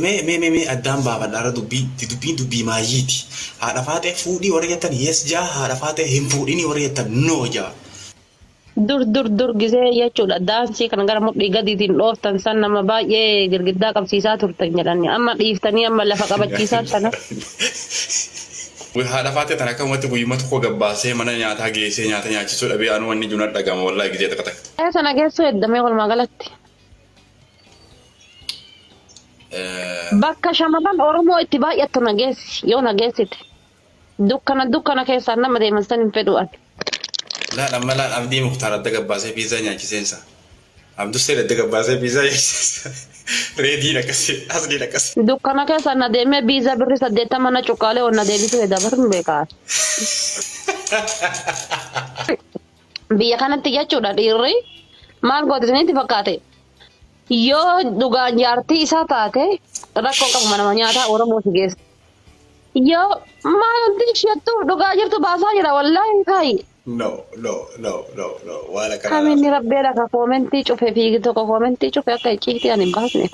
mee addaan baafadhaara dubbiin dubbii maayyiiti. Haadha faatee fuudhii warra jettan yes jaa, haadha faatee hin fuudhinii warra jettan no jaa. dur gisee jechuudha. Daansii kana gara mudhii gadiitiin dhooftan san nama baay'ee girgiddaa qabsiisaa turtan jedhanii amma dhiiftanii amma lafa qabachiisaa sana. Haadha faatee tan akkamatti guyyummaa tokko gabbaasee mana nyaataa geessee nyaata nyaachisuu dhabee anu wanni juna dhagama wallaahi gisee takka takka. Sana geessuu heddamee walumaa galatti. Bakka shamarran Oromoo itti baay'attu nageessi yoo nageessite dukkana keessaan nama deemansan hin fedhu'an. Laadhaan abdii Muktaar adda gabbaasee piizaa nyaachiseensa. Abduu Seen adda gabbaasee piizaa nyaachiseensa. Reediin akkasii asliin akkasii. Dukkana keessaan na deemee piizaa birri 80 na cuqqaalee onna deebisuu dabarun beekaa. Biyya kanatti jechuudha dhiirri maal gootisanitti fakkaate. Yoo dhugaan jaartii isaa taate rakkoo qabu mana nyaataa Oromoo si geessa. Yoo maalti isheettu dhugaa jirtu baasaa jira wallaahi kaayi. No. Waan akkana. Kamiin rabbeedha ka koomentii cufe fiigi tokko koomentii cufe akka icciitii ani hin baasne.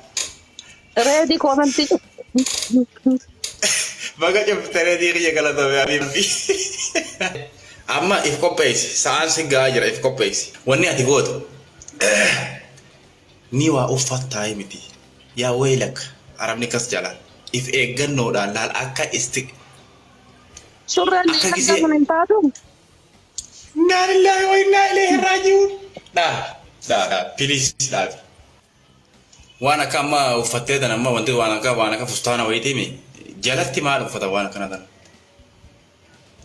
Reedii koomentii cufe. Baga cuftee reedii kiyya galatame abiibi. Amma if qopheessi sa'aan si gahaa jira if qopheessi. Wanni ati gootu. Ni waa uffattaa miti yaa waylak arabni kas jalaan if eeggannoodhaan laal akka isti surreen akka kun hin taatu innaa lillaahi wa innaa ilaihi raaji'uun dhaa please dhaabi waan akka amma uffattee tan amma wanti waan akka fustaana wayitiimi jalatti maal uffata waan akkana tan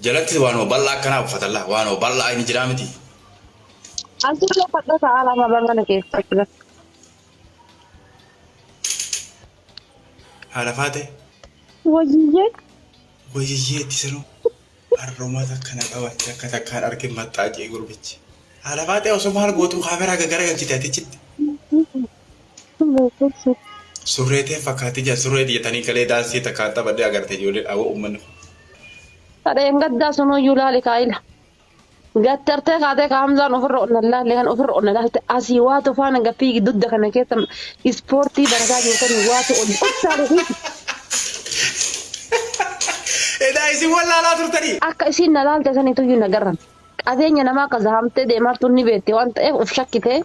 jalatti waanuma bal'aa akkanaa uffatalla waanuma bal'aa inni jiraa miti asirra fadha ta'aa lama bangana keessa haadha faate wayyee tisanu harroomata kana qabatte akka takkaan argin maxxaajee gurbichi haadha faate osoo maal gootu kaameraa gara galchite atichitti surreeteen fakkaatti jira surree diyyatanii kalee daansii takkaan taphadhee agarte ijoollee dhaawoo uummanni sadeen gaddaa sunuyyuu laali kaayila gattartee kaatee ka hamzaan ofirra onnallaalle kan ofirra onnallaalle asii waatu faana gaffii dudda kana keessa ispoortii barataa jirtanii waatu ol dhoksaale. Edaa isin wallaalaa turtanii. Akka isin na laalte saniitu iyyuu nagarran. Qabeenya namaa akka zahamtee deemartuun ni beekte waan ta'eef of shakkitee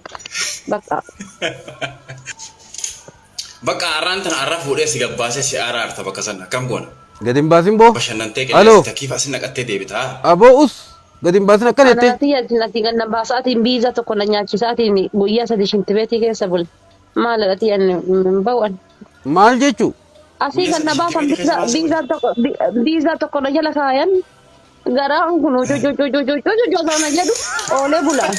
bakka. Bakka arraan tana arra fuudhee si gabbaasee si araarta bakka sana kam goona. Gadi hin baasin boo. Bashannantee qilleensi takkiifa asin naqattee deebitaa. Aboo us. Gadi hin baasin akkana jettee. Ati ganna baasaatiin biiza tokko na nyaachisaatiin guyyaa 3 shintibeetii keessa bul. Maal dhati ani bawwan. Maal jechuu? Asii ganna baasan biiza tokko na jala kaayan garaan kun jojo sana jedhu oolee bulaan.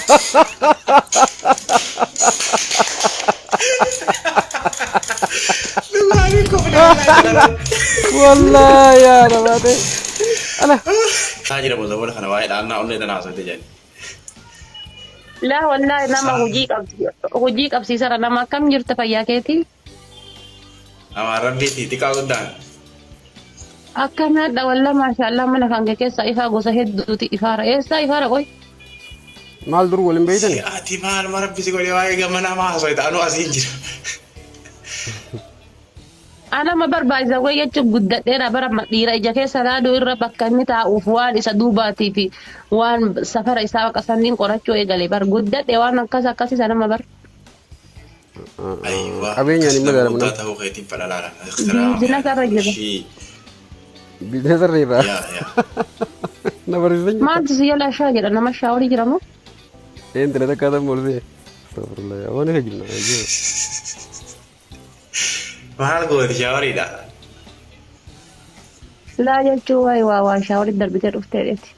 Wallahi ya rabate. Ala. Tajira boza bola kana wae dana onne dana asate jani. La wallahi nama hujii qabsiisara nama kam jirta fayyaa keetii. Ama rabbi tika udan. Akkana dha wallahi maashaallah mana kan keessa ifa gosa hedduuti ifaara eessa ifaara qoy. Maal dur waliin beeytan. Ati maal marabbi si godhe wae gamana ma hasoita anu asin jira. Ana ma barbaachisa way jechuun guddadheera bara dhiira ija keessa raaduu irra bakka inni taa'uuf waan isa duubaatii fi waan safara isaa bakka sanniin qorachuu eegale bar guddadhe waan akkasii sana ma bar. Qabeenya ni magaalaa mana. Ta'uu keetiin fadhalaala. Biizinasa irra jira. Biizinasa irra jira. Na barsiisan jira. Maaltu si yala shaa jedha nama shaaworii jira moo? Eentila takkaatan moolsee. Astagfirullah. Waan akka jirna. Mahal gooti shaawariidha. Laa jechuun waayee waa shaaworii darbitee dhuftee dheeti.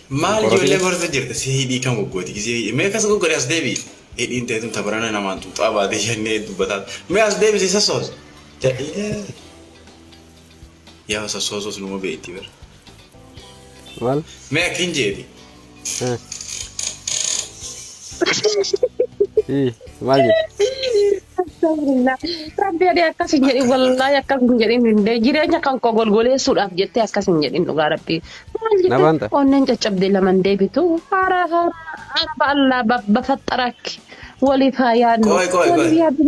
Maal ijoollee gorsa jirta si hidhii kan goggooti gisee mee kas goggore as deebi hidhiin teetum tabarana namaan tuuxaa baatee jennee dubbataa mee as deebisi sassoos jedhee yaa sassoosos numa beetti bira. Maal? Mee akkin jeeti. Maal jeeti? Alhamdulillah. Rabbi ada akkas hin jedhin wallahi akkas hin jedhin hinde jireenya kan koo golgoleessuudhaaf jettee akkas hin jedhin dhugaa Rabbi. Maal Na jedhe banta. onneen caccabdee laman deebitu hara Allah bafattarak waliif haa yaadnu.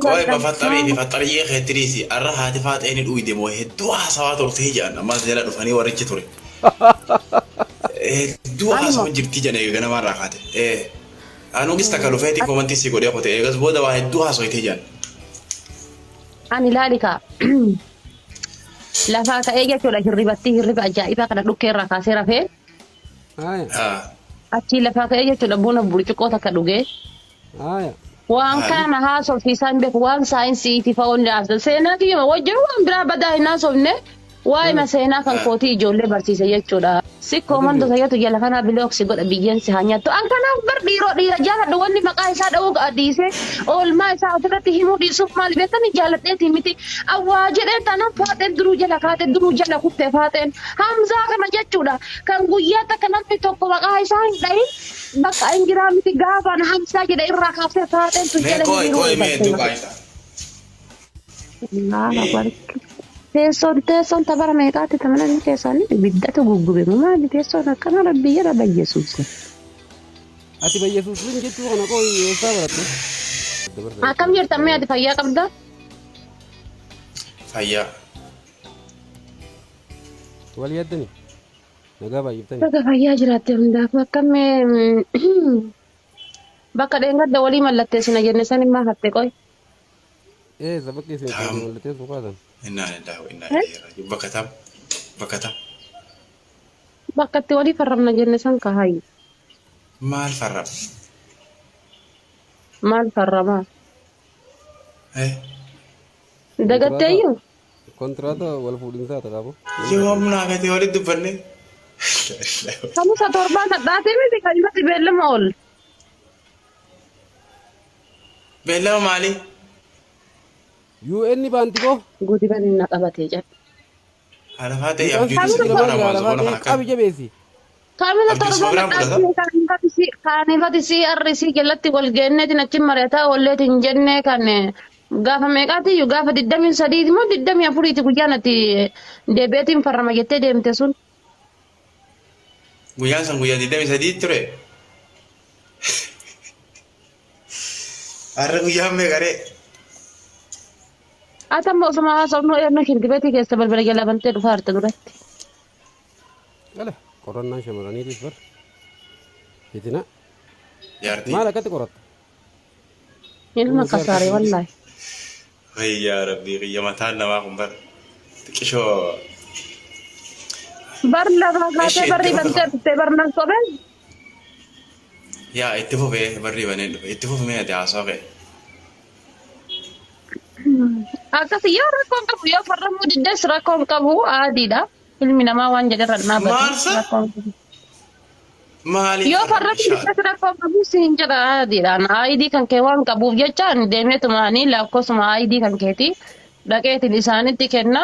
Koi bafattari khetirisi arra hati faat eni dhuide moo hedduu haasawaa turte jedhan ammas jala dhufanii warrichi ture. Hedduu haasawaa jirti jedhanii ganama irraa kaate. Anu gis takka dhufeeti komantii si godhee qote eegas booda waa hedduu haasawaa itti jedhan. Ani laalika lafaa ka'ee jechuudha hirriba ajaa'ibaa kana dhukkee irraa kaasee rafee Aya. achi lafaa ka'ee jechuudha buna burcuqqoo takka dhugee Aya. waan kana haasofsiisaan beeku waan saayinsii fa'oon dhaabsa seenaa kiyyuma wajjin waan biraa badaa hin haasofne waa'ima seenaa kan kootii ijoollee barsiise jechuudha. Sikkoo mando sayyatu jala kana bilooksi godha biyyeensi haa nyaattu. An kanaaf bar dhiira jaaladha wanni maqaa isaa dha'uu dhiisee oolmaa isaa ofirratti himuu dhiisuuf maal beekani jaaladheeti miti. Awwaa jedhee tanan faaxeen duruu jala kaatee duruu jala kuttee faaxeen Hamzaa kana jechuudha. Kan guyyaa takka namni tokko maqaa isaa hin dhahin bakka hin jiraa miti gaafaan Hamzaa jedhe irraa kaasee faaxeen tun jala Koi mee hedduu qaayisa. Teessoon tabara meeqaatti tamana ni keessan ibiddatu guggube maali teessoon akkana rabbi jala bayyesuus. Ati bayyesuusin jechuu kana koo eessaa baratte? Akkam jirtan mee ati fayyaa qabda? Fayyaa. Wal yaaddani? Nagaa baay'iftani? Bakka fayyaa jiraatte hundaafuu akkam bakka dheengadda walii mallatteessina jenne san immaa hatte qoy. Sabaqni isin itti mallatteessu kaatan. Inna lillahi wa inna ilaihi raji'un. Bakka tam. Bakka itti walii farramna jenne san kahaayyu. Maal farram? Maal farramaa? Eh? Dagatteeyyuu? Kontraata wal fuudhinsaa ta'aafuu. Yoo humnaa gati walitti dubbanne. Kamusa torbaan dhadhaatee miti kan irratti beellama ool. Beellama maali? UN baanti koo? Gudiban na qabatee jedhe. Haala faatee abjuutu si mana maasoo kana qabi jabeessi. Kamila torbaan dhadhaatee kan irratti CRC jalatti wal geenneetiin achi mari'ataa olleetiin jennee kan gaafa meeqaatiyyuu gaafa 23 moo 24 guyyaan ati deebi'eetiin farrama jettee deemte sun. Guyyaan san guyyaa 23 ture. Har'a guyyaan meeqaree? Atamma osuma haasofnoo yeroo kintibeetii keessa balbala jala bantee dhufaa jirte duratti. Gala qorannaan shamarraniitiif bar. Hitina. Jaartii. Maal akkatti qoratta? Ilma kasaaree wallaahi. Yaa Rabbi qiyya mataan namaa kun bar. Xiqqishoo. Bar lafaa kaatee barri bantee dhuftee barnan sobee. Yaa itti fufee barri banee dhufe itti fufee ati haasoo ka'e. Akkasii yoo rakkoon qabu yoo farramuu diddees rakkoon qabu adiidha. Ilmi namaa waan jedhe rannaa Maalsa? Maali? yoo farramuu diddees rakkoon qabu siin jedha adiidhaan. Ayidii kan kee waan qabuuf jecha ani deemeetumaanii lakkoofsuma ayidii kan keetii dhaqeetiin isaanitti kenna.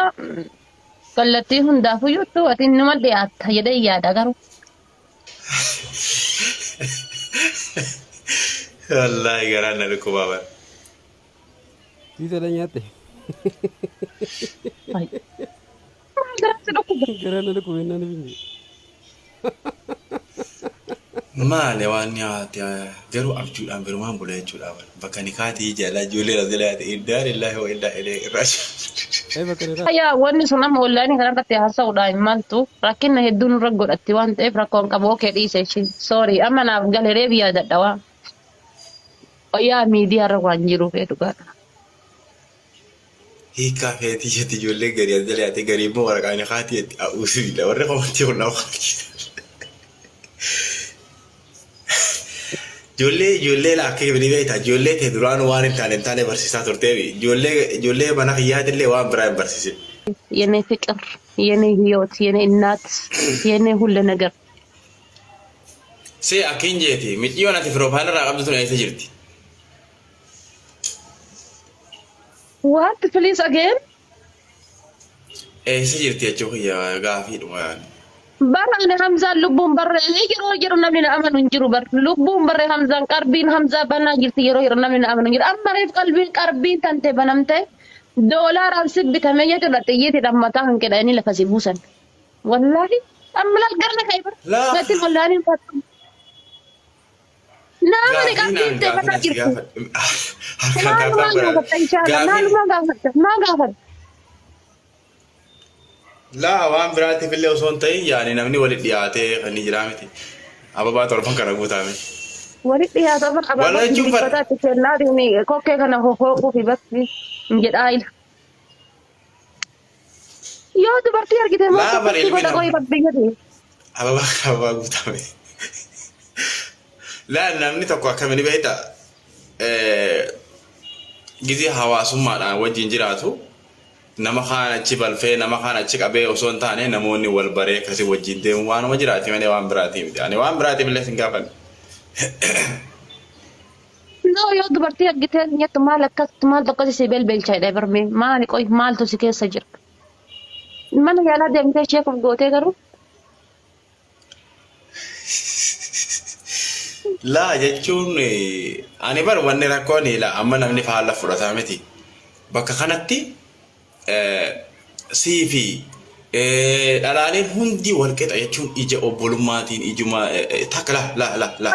Kallattii hundaafuu yoo ati numa dhiyaatta jedhee yaada garuu. Wallaahi garaan na dhukkubaa bara. Siisa dha nyaatte. Garaan na dhukkubee naan finne. Maali waan nyaate garuu abjuudhaan birumaan bula jechuudha. Bakka ni kaatii jaalaa ijoollee dha jalaate indaa lillahi wa indaa ilaihi raaji'uun. Yaa wanni sun amma wallaani kanarratti haasa'uudhaan maaltu rakkina hedduun irra godhatti waan ta'eef rakkoon qabu okee dhiise ishiin soorii amma naaf galeree biyyaa dadhabaa. Yaa miidiyaa irra waan jiruuf dhugaadha. Hiikaa feetii jetti ijoollee garii as jalaate garii immoo waraqaa ni kaatii jetti uusibila warri qomantii kun nama ijoollee lakkee bini beektaa ijoollee ta'e duraan waan hin taane barsiisaa turteef ijoollee mana hiyyaatillee waan biraa hin barsiisin. የኔ ፍቅር የኔ ህይወት የኔ እናት የኔ ሁሉ ነገር See akkin jeeti miiciyyoon ati firoofaayil irraa qabdu tun eessa jirti? what please again Eessa jirti jechuun gaafii dhuma yaani. Barra Hamza lubbuun barre yeroo namni na amanu hin jiru bar lubbuun barre Hamzaan qarbiin Hamzaa banaa jirti yeroo namni na amanu hin jiru amma reef qarbiin tante banamte doolaaraan sibbitame jechuudha xiyyeeti dhammataa kan jedhanii lafa si buusan wallahi amma laal garna kai bar gatti wallahi hin fatu nama ni qarbiin te banaa jirti maa gaafata La waan biraatti fillee osoo hin ta'in yaani namni walitti dhiyaatee kan ni jiraamiti. Ababaa torban kana guutame. walitti dhiyaata afan ababaa jirifataatti kennaatini kokkee kana hooquufi bakki jedhaayila. Yoo dubartii argite moo dubartii godha qoyi babbiyyati. Ababaa guutame. La namni tokko akkamiin beektaa gizee hawaasummaadhaan wajjin jiraatu. Nama kana achi balfee nama kana achi qabee osoo hin taane namoonni wal baree akkasii wajjin deemu waanuma jiraati malee waan biraati miti. Ani waan biraati illee sin gaafadhu. No yoo dubartii argite nyattu maal akkasii si belbelchaa jedhee barmee maali qoy maaltu si keessa jira. Mana yaalaa deemtee ishee kun gootee garuu. Laa jechuun ani bar wanni rakkoon amma namni faallaa fudhataa miti. Bakka kanatti siifi dhalaaleen hundi wal qixa jechuun ija obbolummaatiin ijuma takka la.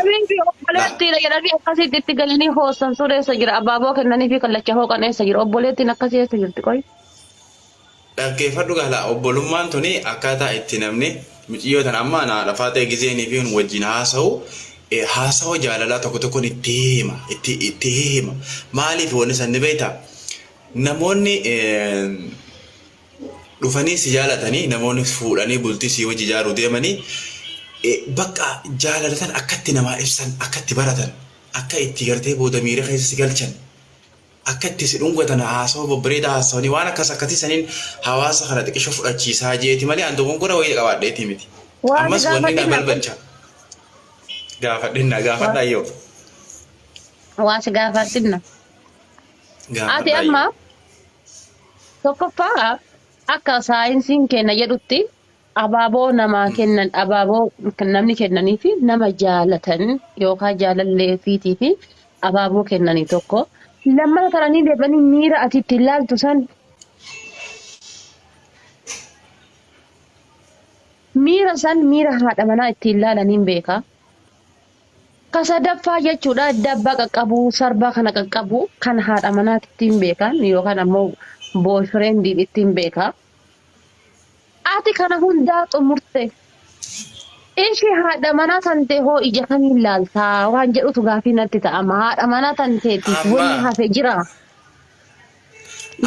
Abiin obboleettiin jedhanii akkasitti itti galanii hoosan sureessa jira abaaboo kennanii fi kallacha hooqaneessa jira obboleettiin akkasii eessa jirti qoy. Dhaggeeffadhu gaala obbolummaan tuni akkaataa itti namni muciyyoota amma naa lafaa ta'e gizeenii fi wajjin haasawaa jaalalaa tokko tokkoon itti hima maaliif wanni sanni beektaa namoonni dhufanii si jaalatanii namoonni fuudhanii bultii si wajji ijaaruu deemanii bakka jaalalatan akkatti namaa ibsan akkatti baratan akka itti gartee booda miira keessa si galchan akka itti si dhungatan haasawaa babbareedaa haasawanii waan akkasii saniin hawaasa kana xiqqisho fudhachiisaa jeeti malee an dogoggora wayii qabaadheeti miti. Ammas wanni na balbalcha. Gaafadhinna yoo. Waan si gaafadhinna. Ati amma tokkoffaa akka saayinsiin kenna jedhutti abaaboo namaa kennan abaaboo namni kennanii fi nama jaalatan yookaan jaalalleefiitii fi abaaboo kennanii tokko lammata taranii deebanii miira ati itti ilaaltu san miira haadha manaa itti ilaalaniin beekaa. Kasadaffaa jechuudha dabbaa qaqqabu sarbaa kana qaqqabu kan haadha manaatti ittiin beekan yookaan ammoo boyfriendii ittiin beekaa. Ati kana hundaa xumurte ishee haadha manaa tante hoo ija kamiin laaltaa waan jedhutu gaafii natti ta'ama haadha manaa tanteetiif wanni hafe jira.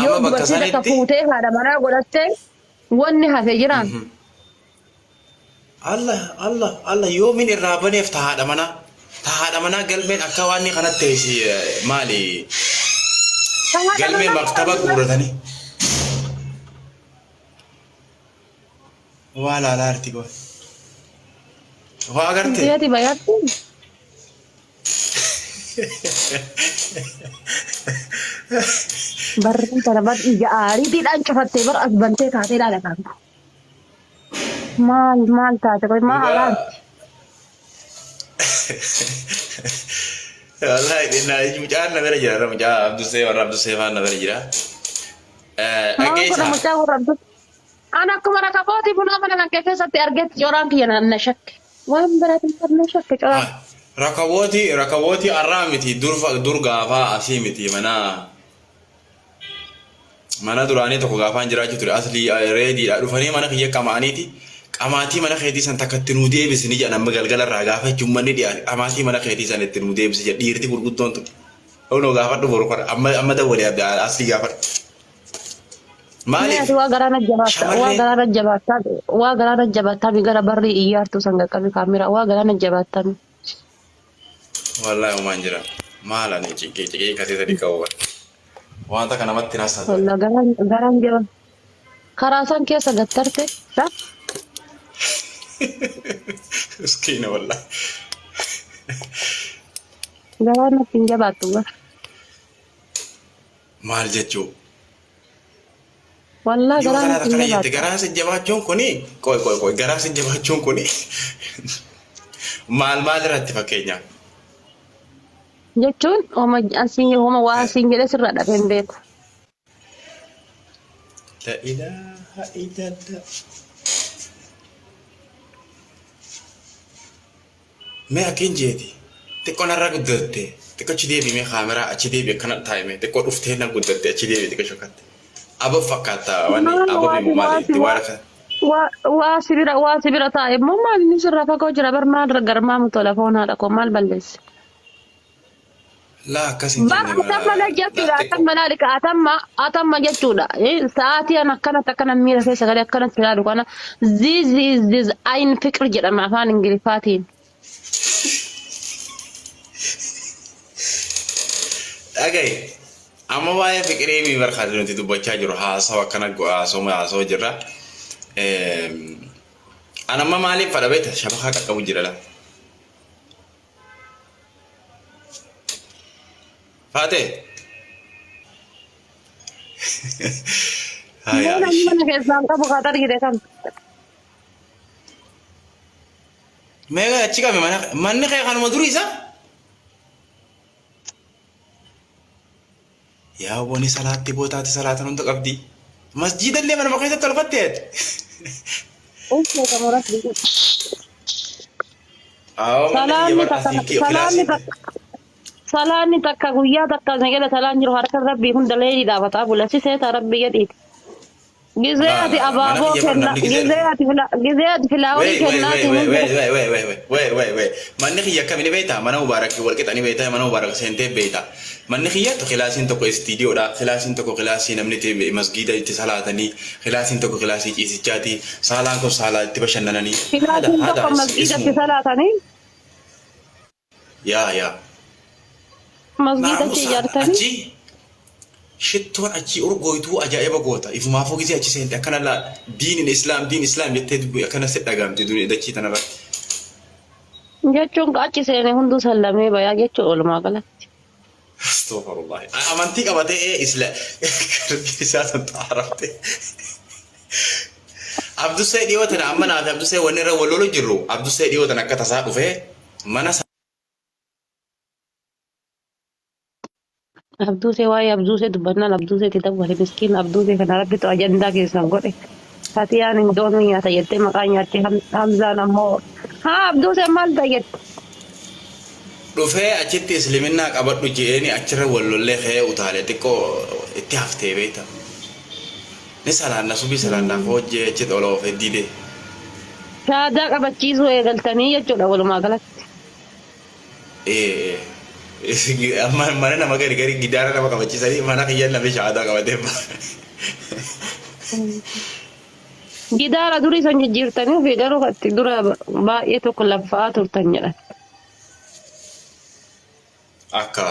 Yoo dubartii takka fuutee haadha manaa godhatte wanni hafe jira. Allah yoomin irraa baneef haadha manaa. Haadha manaa galmeen akka waan kanatti maali? Galmee maktaba guuratanii. Waa laalaa arti goon. Waa agartee? Biyyaati bayaatti. Barreen kana bar ija aariitiidhaan cufattee bar as bantee taatee dhaalataan. Maal taate qoy maal alaati? Wallahi dinna mucaan na bira jira mucaa Abdusee waan na bira jira. Dhageessa. Mucaa warra Abdus. Ana akkuma rakabooti buna mana kan keessatti argetti coraan kiyya na shakke. Waan biraatiin kan na shakke coraan. Rakabooti arraa miti dur gaafaa asii miti mana duraanii tokko gaafaan jiraachuu ture aslii reediidha dhufanii mana kiyya qamaaniiti. Amaatii mana keetii san takkatti nuu deebisni jedhan amma galgala irraa gaafachuun manni dhiyaate amaatii mana keetii san itti nuu deebisi jedha dhiirti gurguddoon tun. Onoo gaafadhu boru kana amma dawwalee asli gaafadhu. Maaliif? Waa garaana jabaattaa gara barri iyyaartuu san qaqqabi kaameraa waa garaana jabaattaa. Wallaahi uumaan jira maal ani ciqee kasee sadii qabu wanta kanamatti naasa. Garaan jaba karaa san keessa gattarte. Miskiina wallahi. Gabaan ittiin jabaattu bara. Maal jechuu? والله Yoo قراني salaata kana كنا jette بعد garaa si jabaachuun kuni qoy garaa si jabaachuun kuni maal irratti fakkeenyaaf. jechuun homa waa siin jedhe sirra dhabeen beeku. La ilaha illallah. Mee akkin jeeti xiqqoo narraa guddatte xiqqoo achi deebi mee kaameraa achi deebi akkana taa'ime xiqqoo dhuftee na guddatte achi deebi xiqqoo shokkatte. Abo fakkaata wanni Maal abo bimu maali itti waan akka waa sibira taa'e immoo maal inni sirraa fagoo jira bar maal garmaamu tola foon haadha koo maal balleesse. laa akkas hin Bar jenne atamma na jechuudha atamma na dhiqa atamma jechuudha sa'aatii an akkanatti akkana miira keessa galee akkanatti ilaalu kana ziz ayin fiqir jedhama afaan ingiliffaatiin. dhagaye amma waa'ee fiqirii mi barkaatu nuti dubbachaa jiru haasawa akkana haasawa jirra. An amma maaliif fadha beekta shabakaa qaqqabu jira la. Faatee. Mana keessaan qabu kaa argite kam. Meeqa achi qabe manni kee kanuma durii isaa? Yaa wani salaatti bootaati salaatan hunda qabdi. Masjiidallee manuma keessatti tolfatteet. Salaanni takka guyyaa takka sagala salaan jiru harka rabbii hunda leeyii dhaabataa bulasi seeta rabbii jedhiiti. Gizee ati abaaboo kenna gizee ati filaawii kennaatiin manni kiyya akkamini beektaa mana mubaarak walqixanii beektaa mana mubaarak seentee beektaa manni kiyyattu kilaasiin tokko istiidiyoodha kilaasiin tokko kilaasii namni masgiida itti salaatanii kilaasiin tokko kilaasii ciisichaati saalaan kun saalaa itti bashannananii kilaasiin tokko masgiida itti salaatanii yaa masgiida itti ijaartanii shittoon achi urgoituu ajaa'iba goota ifumaafuu gisee achi seente akkana laa diin islaam jettee akkana si dhagamte dachii tanarratti. jechuun achi seene hunduu sallamee bayaa jechuun oolumaa galatti. Astaghfirullah. Amantii qabatee isaa san xaarafte. Abdusee dhiyootan amma naaf Abdusee wanni irra wal lolu jirru Abdusee dhiyootan akka tasaa dhufee mana Abduusee waa'ee Abduusee dubbannaan Abduuseetti dawwale miskiin Abduusee kana rabbitu ajandaa keessan godhe. Fatiyaan hin doonuu nyaata jettee maqaa nyaattee Hamzaan ammoo haa Abduusee maal ta'a jette. dhufee achitti isliminnaa qabadhu jeeni achirra wal lollee kee utaalee xiqqoo itti haftee beekta. Ni salaanna subii salaannaaf hojjee achitti ol oofee didee. Shaadaa qabachiisuu eegaltanii jechuudha walumaa galatti. Mana nama gari gidaara nama qabachiisanii mana kiyyaan namni shaadaa qabatee Gidaara durii san jijjiirtanii fi garuu katti dura baay'ee tokko laffaa turtan jedhan. akka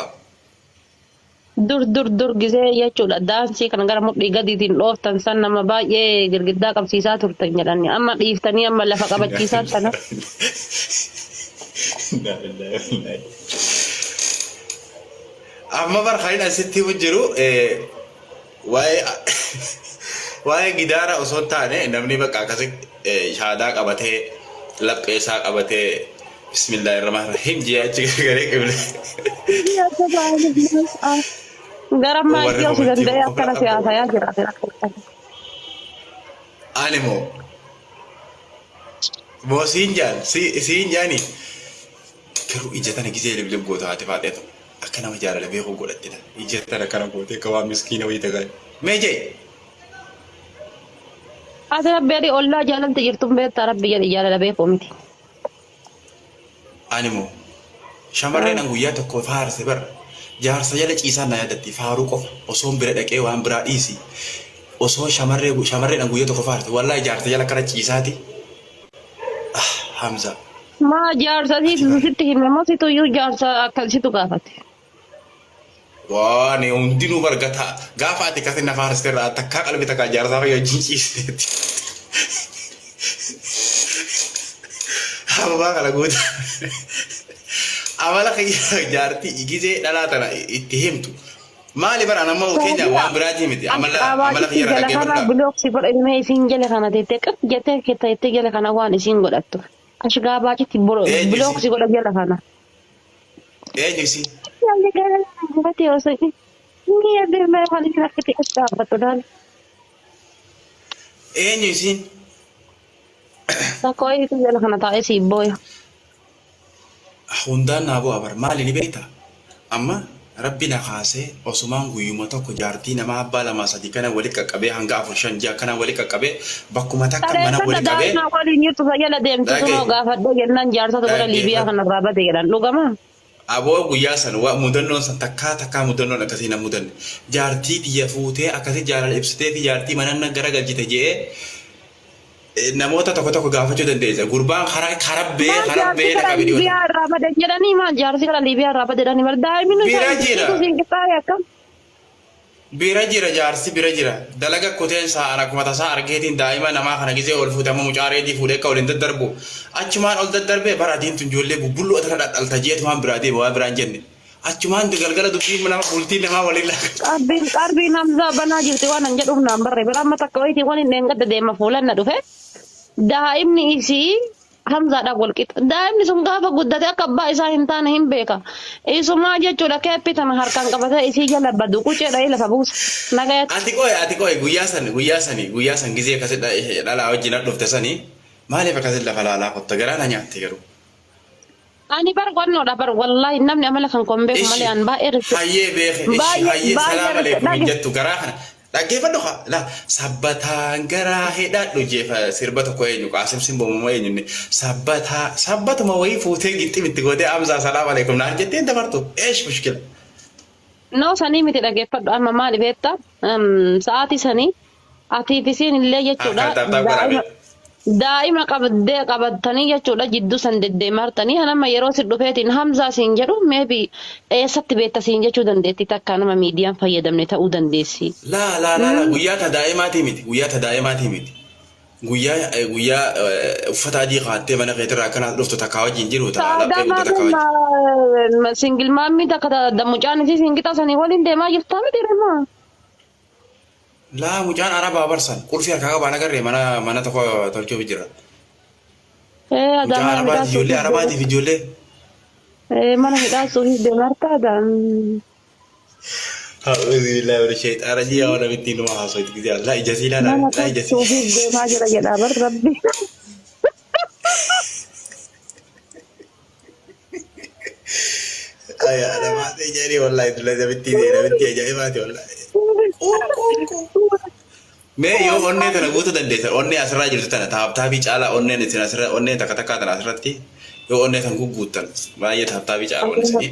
Dur gisee jechuudha daansii kana gara mudhii gadiitiin dhooftan san nama baay'ee girgiddaa qabsiisaa turtan jedhan amma dhiiftanii amma lafa qabachiisaa sana. amma barxaadhaan asitti jiru waa'ee gidaara osoo hin taane namni bakka akkasitti shaadaa qabatee laphee isaa qabatee bismillahirrahmanirrahiim ji'aachi garee qiblee. Gara maatii osoo danda'e akkana siyaasaa jira. Ani moo siin jaani garuu ija tana gisee liblib goota haati faadheetu akka nama jaalala beekuu godhattidha. Ija tana kana gootee akka waan miskiina wayii ta'e. Mee jee? Ati rabbi adii ollaa jaalalti jirtuun beektaa rabbi jedhi jaalala beekuu miti. Ani moo shamarreen guyyaa tokko faarse bara jaarsa jala ciisaa na yaadatti faaruu qofa osoo bira dhaqee waan biraa dhiisi osoo shamarreen guyyaa tokko faarse wallahi jaarsa jala kana ciisaati. Hamza. Maa jaarsa sitti hime moo situ iyyuu jaarsa akkasitu gaafate. Waan hundinuu bargata gaafa ati kasi na faarste irraa takkaa qalbii takkaa jaarsaa fayyoo ciiseeti. Ababaa kana goota. Amala kiyyaa jaartii gisee dhalaa tana itti himtu Mali bara nama Kenya waan biraati miti amala khiyara jala dhagee kana barda. blok si godhame isin jala kana tete qab jete kete jala kana waan isin godhattu ashgaa baachiti blok si godha jala kana Eenyusi yalle gara gubate osaki ni abbe ma kan ni rakati asabatu dal eenyusi ta koy itu jala kana ta isi boy hundaan naaboo abar maali ni beekta amma rabbina kaasee osumaan guyyuma tokko jaartii nama abbaa lama sadii kana wali qaqqabee hanga 4-5 kana wali qaqqabee bakkuma takka mana wali qabee na wali ni tu jala demtu no gaafadde jennan jaarsa to gara libiya kana rabate jedhan dhugama aboo guyyaa san waa mudannoon san takkaa mudannoon akkasii na mudanne jaartii xiyya fuutee akkasii jaalala ibsitee fi jaartii mananna gara galchite jee namoota tokko gaafachuu dandeessa gurbaan karabbee na qabee libiya rabate jedhani maal jaarsi gara libiya rabate jedhani mal daa'imni bira jira jaarsi bira jira dalaga kuteen sa'aan akkuma tasaa argeetiin daa'ima namaa kana gisee ol fuutama mucaareetii fuudhee akka waliin daddarbu achumaan ol daddarbee bara adiintu ijoollee bubbullu irra dhadhalta jeetumaan biraatee waa biraan jenne achumaan galgala dubbii nama bultii namaa waliin laaka qarbii namza banaa jirti waan an jedhuuf naan barre bira amma takka wayitii waan hin gadda deema fuulanna dhufe daa'imni isii hamzaadha walqixa daa'imni sun gaafa guddate akka abbaa isaa hin taane hin beeka isumaa jechuudha keeppitan harkaan qabatee isii jala baddu quceedha lafa buusa nagayat ati qoy guyyaa san gisee akkasidha dhalaa wajjin dhufte sanii maaliif akkasit lafa laalaa qotta garaa na nyaatte garuu ani bar qonnoodha bar wallahi namni amala kan kon beeku malee an baay'ee rife hayyee beeke hayyee salaam aleikum jettu garaa kana dhaggeeffadhu la sabbataan garaa hidhaadhu jeefa sirba tokko eenyu qaasim simboomuma eenyunne sabbatuma wayii fuutee gixximitti gootee amsaa salaam aleikum naan jetteen dabartu eesh mushkila no sanii miti dhaggeeffadhu amma maali beekta sa'aatii sanii atiif isiin illee jechuudha daa'ima qabatanii jechuudha jidduu san deddeemartanii hanama yeroo si dhufeetiin hamzaa siin jedhu meebi eessatti beekta siin jechuu dandeetti takka nama miidiyaan fayyadamne ta'uu dandeessi. La guyyaa daa'imaatii miti guyyaa uffata adii qaattee mana keetirraa akkanaa dhuftu takkaa wajjin jiru ta'a. Singil maammi takka mucaan isii singitaa sanii waliin deemaa jirtaa miti reemaa. La mucaan arabaa barsan qulfii harkaa qabaan agarree mana tokko tolchuuf jira. Mucaan arabaati ijoollee arabaatiif ijoollee. Mana hidhaasuuf deemartaadhaan. Alhamdulillah bersyaitan aja orang itu nama hasil itu dia lah ijazah lah ijazah. Sufi deema jira jedha bar rabbi. Ayah ada mati jadi wallahi itu lah betti aja mati wallahi. Me yo onne tana guutu dandeessa onne asirraa jirtu tana taaptaabii caalaa onneen isin asirra onneen takka tana asirratti yoo onne tan gugguuttan baay'ee taaptaabii caalaa onne sanii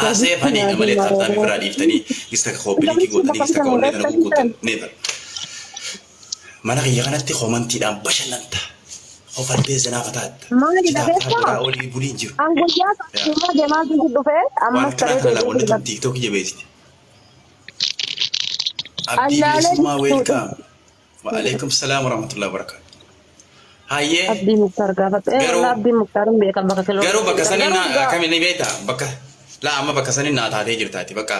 haasee fanii malee taaptaabii biraa dhiiftanii gista ka hoobiliikii gootanii gista ka onne tana gugguuttan neeta mana kiyya kanatti homantiidhaan bashannanta hofaltee zanaafa taatta taaptaabii olii buliin jiru waan kanaa kana laawwanni tun tiiktookii jabeessiti. Abdi semua welcome. Waalaikumsalam warahmatullahi wabarakatuh. Haye. Abdi Mukhtar gafat. Abdi Mukhtar beka baka kelo. Garu baka sanin na kami ni beta baka. La amma baka sanin na taate jirtaati baka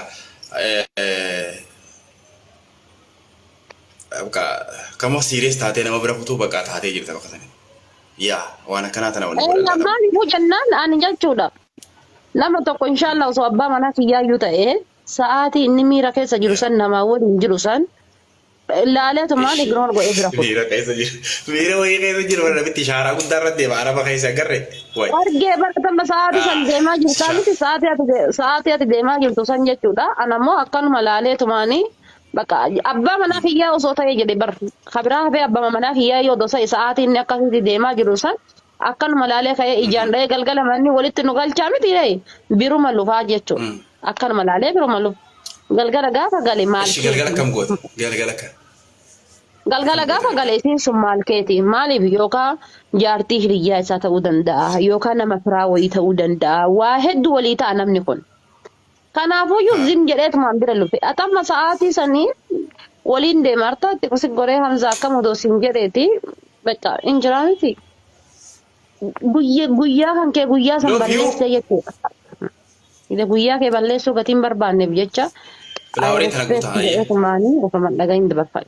baka kamu serius taate nama bira futu baka taate jirta baka sanin. Ya, wana kana tana wani. Namani hujannan ani jechuudha. Nama tokko inshallah osoo abbaa manaa kiyyaayyu ta'e sa'aatii inni miira keessa jiru san namaa waliin jiru san ilaaleetu maal ignore godhee bira fuudha. Miira wayii keessa jiru warra bitti shaaraa guddaa irratti deema araba keessa agarre. Argee bartama sa'aatii san deemaa jirtaa miti sa'aatii ati deemaa jirtu san jechuudha. Anammoo akkanuma ilaaleetumaanii bakka abbaa manaa kiyyaa osoo ta'ee jedhe bar kabiraa hafee abbaa manaa kiyyaa yoo dosa sa'aatii inni akkasitti deemaa jiru san akkanuma ilaalee ka'ee ijaan dha'ee galgala manni walitti nu galchaa miti biruma lufaa jechuudha. Akkanuma ilaalee biruma lufu galgala gaafa gale maal galgala kam goota galgala gaafa gale isin sun maal keeti maaliif yookaan jaartii hiriyyaa isaa ta'uu danda'a yookaan nama firaa wayii ta'uu danda'a waa hedduu walii ta'a namni kun kanaafuyyuu zim jedheetumaan bira lufe atamma sa'aatii sanii waliin deemarta itti kusi goree hamza akkam odoo sin jedheeti bakka injiraaniti guyyaa kan kee guyyaa san balleessee jechuudha. إذا وياك يبلش سو قتيم بربان نبيجا فلاوري تنقطع هاي كماني وكمان لقين دبفاي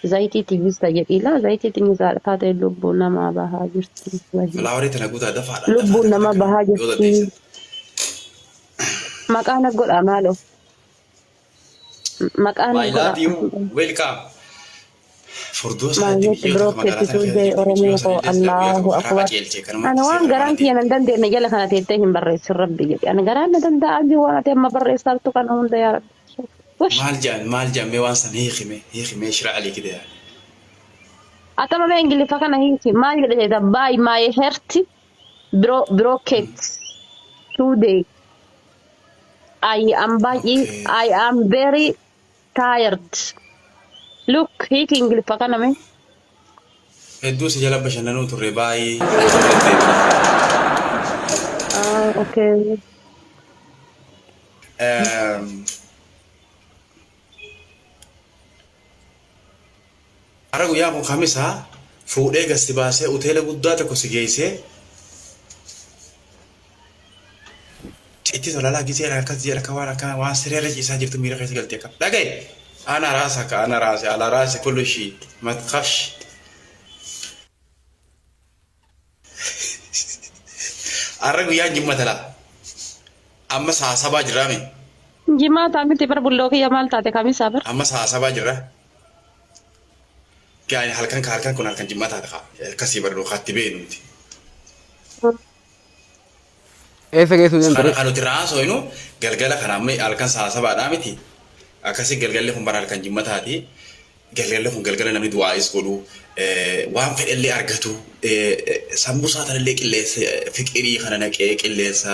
زيتي تيجي سجيلا زيتي تيجي زارفات لبونا ما بهاجرتي فلاوري تنقطع دفع لبونا ما يوضا بهاجرتي ديسن مكانك قول أماله مكانك I love you welcome فردوس ما هادي جيت بيوتا بروك كما قالت تسوي أورميكو الله أكبر أنا وان قرانتي أنا دندي نجلا كنا تيتهم بريس ربي أنا قران دندا أجي وانا تيم بريس صارتو كان هون يا رب وش مال جان ميوان سن هي خمي يشرع علي كده يعني أتما ما إنجلي فكنا هيك ما يقدر إذا باي ماي هيرت broket today I am very tired look هيك إنجلي فكنا من هدوس جلب بشنانو ترباي أوكي أرجو يا أبو خميسة فوق استباسة أوتيل قدرة كوسيجيسة تيجي ولا لا جيسي أنا كذي أنا كوارا كان وان سرير جي ساجر تمير خيس قلتي كم لقي أنا راسك أنا راسي على راسي كل شيء ما تخافش أرجو يا جماعة لا أما سبا جرامي جماعة تعمل تبر بلوكي يا مال تاتي كامي صابر أما سبا جرا يعني هلكان كنا هلكان جماعة هذا كسي برضو خاتبين نمتي Esa que estudian tres. Anu tiraso inu galgala kana mai alkan saba damiti akasi galgalle kun baral kan jimata hati galgalle kun galgala namni du'a isqulu waan fedelle argatu sambusa talle qilleessa fiqiri kana naqe qilleessa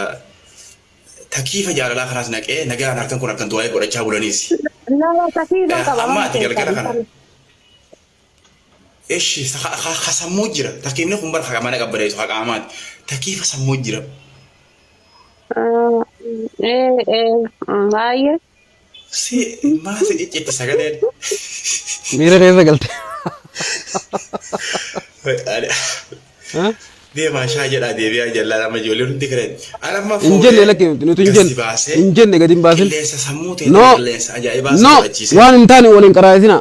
takifa jaalala kanas naqe nagaan harkan kun harkan du'a godhacha bulanis لا تكيدا طبعا amma ati galgala kana eshi khasammu jira takimne kun bar hagamana qabbare so haqamat takifa sammu jira ايه هاي si mas ite sagalen Mira esa galte. ada ¿Ah? dia masha jada dia biya jalla nama jole rundi keren ala ma Injel lagi nutu injel. Injel negatif basil. lesa samute No. lesa aja iba No. Wan intani walin karayasina.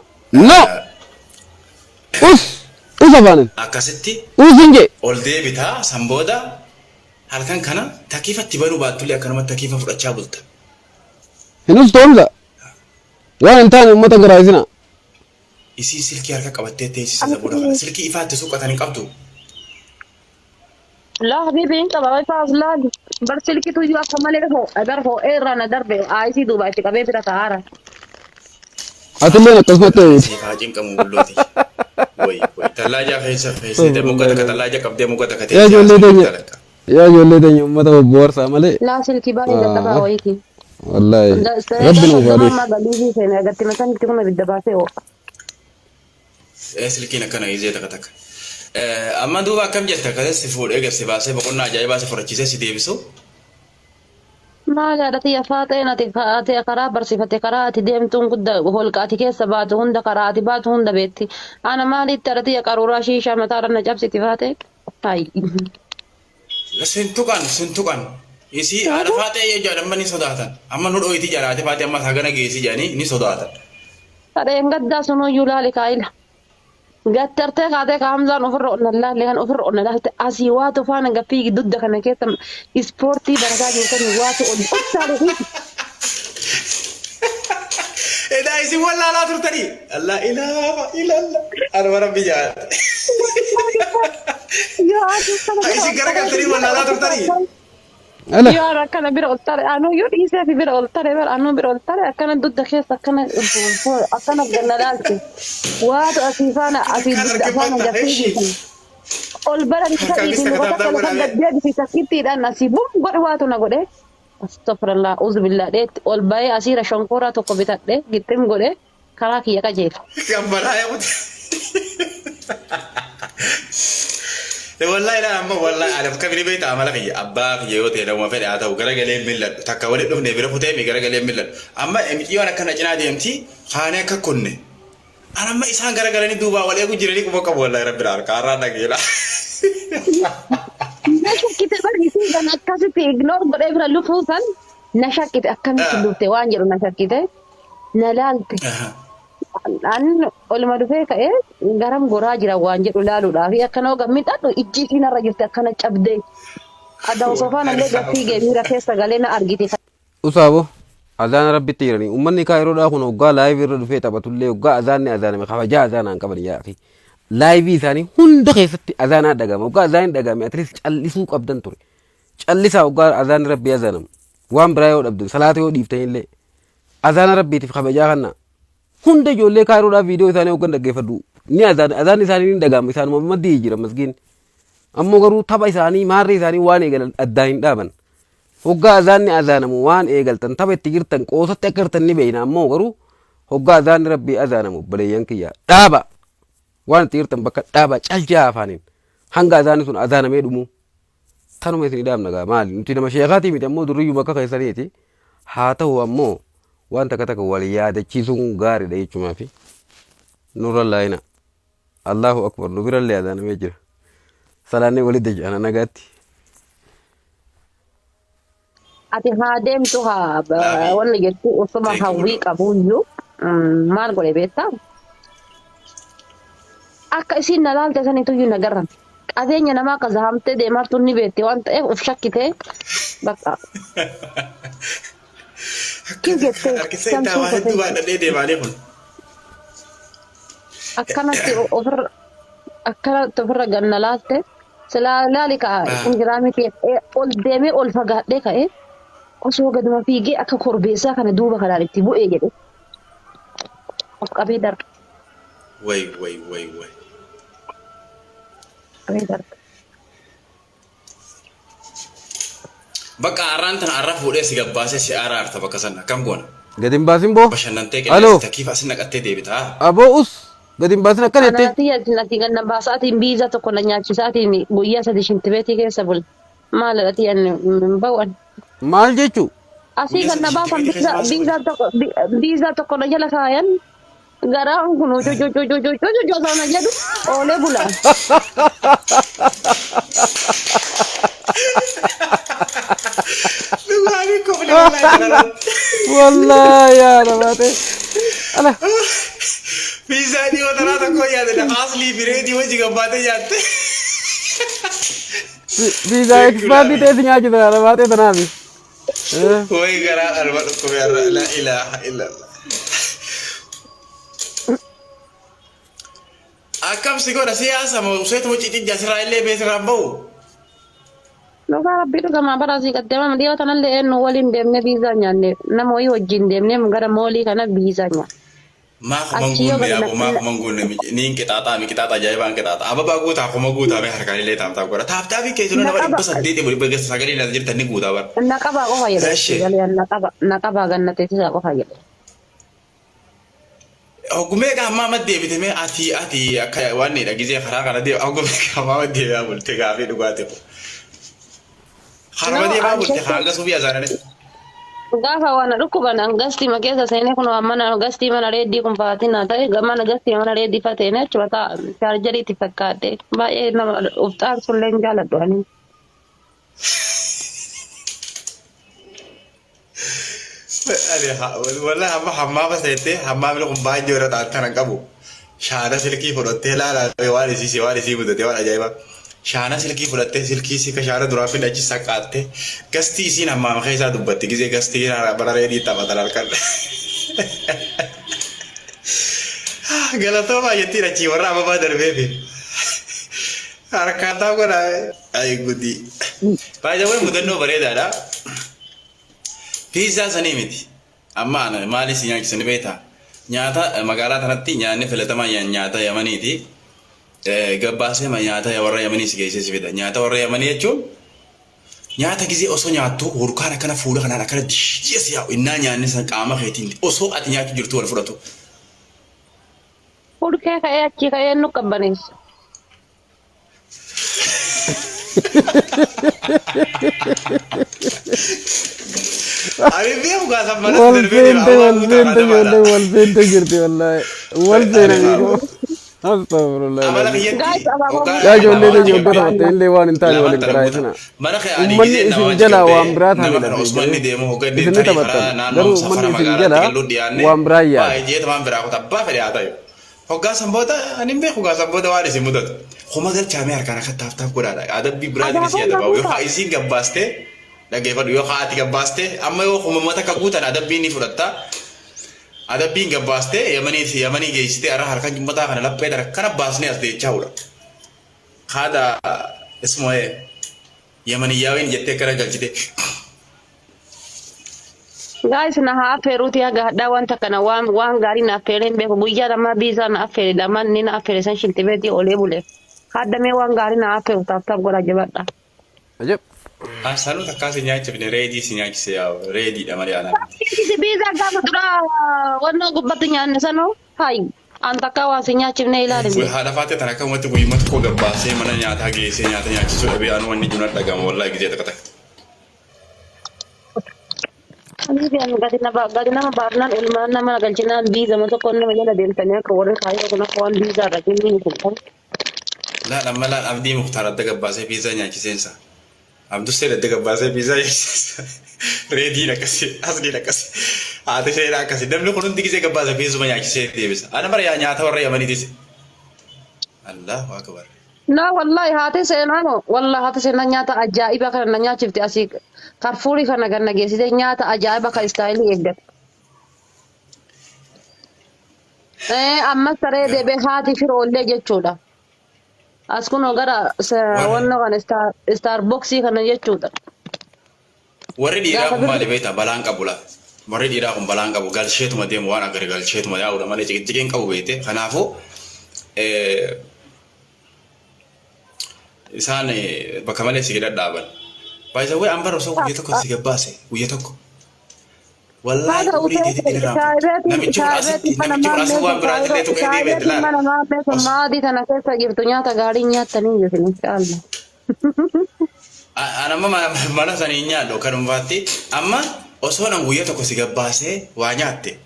No. Us afanin. akasitti Us inje. ol debita samboda halkan kana takifa tibanu batuli akanama takifa fudhacha bulta Hinus tomza. Wan intani ummata karayasina. isi silki harka qabatte teesi saboda kana silki ifaatti suqatani qabdu لا حبيبي انت بابا فاز لا برسلك تو يوا كمال هو ادر هو ايه رانا دربي اي سي دوبا تي بيبي تاعرا Atille na kasmate. si fajin kamu bulloti woi talaja faisa de mugata ka talaja kabde mugata ka te Ya jolle denya. Ya jolle denya ummata borsa male. لا سلكي باي دبا ويكي والله ربنا يبارك. ما بليزي سنه قلت مثلا تكون بالدباسه هو silki na kana izeta kataka amma duba kam jetta kada si fuudhee garsi baasee boqonnaa ajaa'ibaa si fudhachiisee si deebisu ما قالت يا فاطمة تي قرا برصفتي قراتي ديمتون قد هولقاتي كيس بات هند قراتي بات هند بيتي انا مالي ترتي قرورا شيشه متار النجاب ستي فاتي هاي sintuqan isi haadha faatee yoo jedhaman ni sodaatan amma nu dhoyti jaraate faatee amma sagana geessi jedhanii ni sodaatan فدين قد سنو يولالي كايلا قترتي قاتي كامزان افر ان الله لهن افر ان الله اسيوات فانا غفي ضد كان كيتم سبورتي برغاجي كان واتو اون اذا isi walla la turtani allah ilaha illa allah ana rabbi jaa يا isi garagaltani walla la turtani ألا يا ركنا بير قلتاري أنا يوري إيسا في بير قلتاري بير أنا بير قلتاري أكنا ضد خيس أكنا جنرالتي واتو أسيفانا أسيف ضد أفانا جفيدي والبلد كذي من وقت الحمد جد في تكتي لأن أسيبهم واتو نقول استغفر الله أعوذ بالله ده والباي أسير شنكورا تقبضت ده جتم قول كراكي يا كجيل kambala ya mut wallahi la amma wallahi ala kabiri beita amala ki abba ki yote da mo fede ata garagale millan takka wale dum ne bira futai mi garagale millan amma emi yona kana jina de emti khane ka kunne ana ma isan garagale ni duba wale ku jirani ko ko wallahi rabbil alamin karana gila نشكت برجسي أنا كاسيت إغنور بريفر لفوسان نشكت أكمل تلوتة وانجر نشكت نلالت أن ولما دفعك إيه غرام غراجرا وانجر لالو لا هي كانوا قمت أنو إجي فينا رجلت كنا أبدي ada usofana le gafige mira kesa galena argiti Usabo azana rabbi tirani ummanni ka iroda kuno ga live irra dufe tabatulle ga azanni azana me khawaja azana an kabari ya akhi live isani hunda keessatti azana daga mo ga azan daga me atris callisu qabdan ture callisa ga azan rabbi azanam wan brayo dabdu salatu yo diftayle azana rabbi tif khawaja kanna hunda jolle ka iroda video isani o ganda gefadu ni azan isani ni daga misani mo maddi jira maskin ammo garu taba isani marri isani wan egal addain daban hogga azanni azanamu waan eegaltan taba itti girtan qoosatte akkartan ni beeyna ammoo garuu hogga azanni rabbii azanamu baleeyyan kiyya dhaaba waan itti girtan bakka dhaaba calchaa afaanin hanga azanni sun azanamee dhumu tanuma isin dhaabna gaa maali nuti nama sheekaatii miti ammoo durriyyuu bakka keessaniiti haa ta'u ammoo waan takka takka wal yaadachiisuun gaariidha jechumaa fi nurra laayina allahu akbar nu birallee azanamee jira salaannee walitti jedhana nagaatti. ati hadem tu ha wala jettu usuma hawi qabullu mal gole beta akka isin nalal tasani tu yuna garam adenya nama ka zahamte de mar tunni beti wanta uf shakkite baka kigete arkisayta wa hadu wa de male hun akkana ti over akkana tofra gannalalte sala lalika ingramiti ol deme ol fagadde ka osoo gaduma fiigee akka korbeessaa kana duuba kanaan itti bu'ee jedhe of qabee darbe. Way. Qabee darbe. Bakka arraan tan arra fuudhee si gabbaasee si araarta bakka sana kam goona. Gadi hin baasin boo. Bashannantee qilleensi takkiif asin naqattee deebitaa. Aboo us gadi hin baasin akkana jettee. Ati ganna baasaatiin biiza tokko na nyaachisaatiin guyyaa sadi shintibeetii keessa bul maal ati baw'an. Maal jechuun. Asii ganna baafan biiza tokko na jala kaayan garaan kun jojojojojojojo sana jedhu oolee bulaan. Wallahi yaa namaate. Ala. Biiza dhiyoo tanaa tokko yaadde asli bireedii wajji gabbaatee nyaatte. Biiza ekspaandii ta'e si nyaachisa namaate tanaafi. Way garaa arba dhukkubee arra la ilaha illallah. Akkam si godha siyaasa moo useetu muciitii jasirraa illee beesirraa bahu. Luka rabbi dhuga maabara asii qaddema dhiyoo tanallee eenyu waliin deemnee biizaa nyaanne nama wayii wajjin deemnee gara moolii kana biizaa nyaanne. Maafu manguunne niin qixaaxaa mi qixaaxa ajaa'ibaan qixaaxa ababaa guutaa kuma guutaa mee harkaan illee taamtaa godha taaftaa fi keessumaa nama 800 sagalee na jirtan ni guutaa bara. Naqabaa qofa jedhe naqabaa gannateetisaa qofa jedhe. Ogumee gaamaa maddeebite mee ati akka waan ni dhagizee karaa kana deemu ogumee gaamaa maddeebaa bulte gaafii dhugaatii. Harma deemaa bulte hanga subii azaananii. Gaafa waan dhukkuban angasti makeessa seenee kun mana angasti mana reeddii kun faatina ta'e mana angasti mana reeddii fateene achuma ta'a chaarjariitti fakkaate baay'ee nama ufxaan sullee hin jaaladhu ani. Wala hammaama seettee hammaamni kun baay'ee irra taa'an qabu. Shaana silkii fudhattee laalaa waan isii mudatee waan ajaa'ibaa. Shaana silkii fudhattee silkii si ka shaana duraa fi achi saqqaattee gastii isiin hammaama keessaa dubbatti gisee gastii bara reedii taphatan halkan. Galatoo baay'attiin achii warra ababaa darbeefi. Harkaataa godhaa ayi guddi. Baay'ee wal mudannoo bareedaadha. Piizzaa sanii miti. Amma maali si nyaachisan beektaa? Nyaata magaalaa kanatti nyaanni filatamaa nyaata Yamaniiti. Gabbaasee nyaata warra Yamanii si geessee si fida. Nyaata warra Yamanii jechuun nyaata gisee osoo nyaattu hurkaan akkana fuula kanaan akkana dishees yaa'u innaa nyaanni san qaama keetiin osoo ati nyaachuu jirtu wal fudhatu. Hurkee ka'ee achii ka'ee nu qabbaneessa. Abibbiya bukaa sammana darbee walfeente jirti wallahi walfeena miiko Astagfirullah. Amala kiyyatti. Guys, abaaboo Yaa ijoollee na ijoollee rabatte illee waan hin taane waliin qaraayisina. Mana kee ani Uummanni gisee nama isin jalaa waan biraa taane nama kana Usmanni deemu hogganni isin tarii taphattan. karaa naannoo Garuu safara uummanni isin magaalaa jalaa xiqqalloo dhiyaanne waan biraa yaada. baay'ee jeeta waan biraa kutaa abbaa fedhe haa ta'u. Hoggaa sanboota ani hin beeku hoggaa sanboota waan isin mudatu. Homa galchaamee harkaan akka taaftaaf godhaadha. Adabbii biraatiin isin yaada bahu. Yoo haa isin gabbaastee dhaggeeffadhu yoo haa ati gabbaastee amma yoo uummata akka guutan adabbii ni fudhatta. Adabbiin gabbaastee yamanii geessitee arra harkaan jummataa kana laphee dara kana baasnee as deechaa oolaa. Haada ismoo yamanii yaaween jettee kana galchite. Guys, na affeeruuti haga wanta kana waan gaarii na affeeree hin beeku. Guyyaa lama biizaa na affeere lamaan ni na affeere san shiltibeetii olee bulee. Haddamee waan gaarii na affeeru taaf godhaa jabadha. Ajab. Saanota akkaasi nyaachifne reedii si nyaachise yaa reediidha malee aanaa. Biizaa gaafa duraa wannoo gubbatti nyaanne sanoo hayi. An takka waan si nyaachifne ilaalime. Haadha faatee tan akka uummata guyyummaa tokko gabbaasee mana nyaataa geessee nyaata nyaachisuu dhabee anu wanni juna dhagama wallaahi gizee takka takka. Amiin gadi nama baafnaan ilmaan nama galchinaan biizama tokko nama jala deemtanii akka warri kaayiroo kun akka waan biizaa irra kennu hin kun. Laadhaan abdii muktaar adda gabbaasee piizaa nyaachiseensa. Abdussee adda gabbaasee piizaa nyaachiseensa. Reediin akkasii asliin akkasii. Haati isheen akkasii namni kun hundi gisee gabbaasee piizuma nyaachisee deebisa. Ana bara yaa nyaata warra yamaniitis. Allahu akbar. Na wallahi haati seenaano wallahi haati seenaa nyaata ajaa'iba kana na nyaachifte asii karfuurii kana ganna geessite nyaata ajaa'iba kan istaayilii eeggate. Ammas saree deebee haati firoollee jechuudha. As kunoo gara wanna kana Starbucksii kana jechuudha. Warri dhiiraa kun maali beektaa balaan qabu laa. Warri dhiiraa kun balaan qabu galcheetuma deemu waan agarre galcheetuma yaa'udha malee ciqinciqiin qabu beekte. Kanaafuu isaan bakka malee si dhadhaaban. Baay'isa wayii ambara osoo guyyaa tokko si gabbaase guyyaa tokko. Wallaahi umurii deetii irraa namichi kun asii waan biraati illee tuqee deebi'etti laala. Mana maamee maatii tana keessa jirtu nyaata gaarii nyaatanii jiru inshaAllah. Anamma mana sanii nyaadhu kanumfaatti amma osoo dhaan guyyaa tokko si gabbaasee waa nyaatte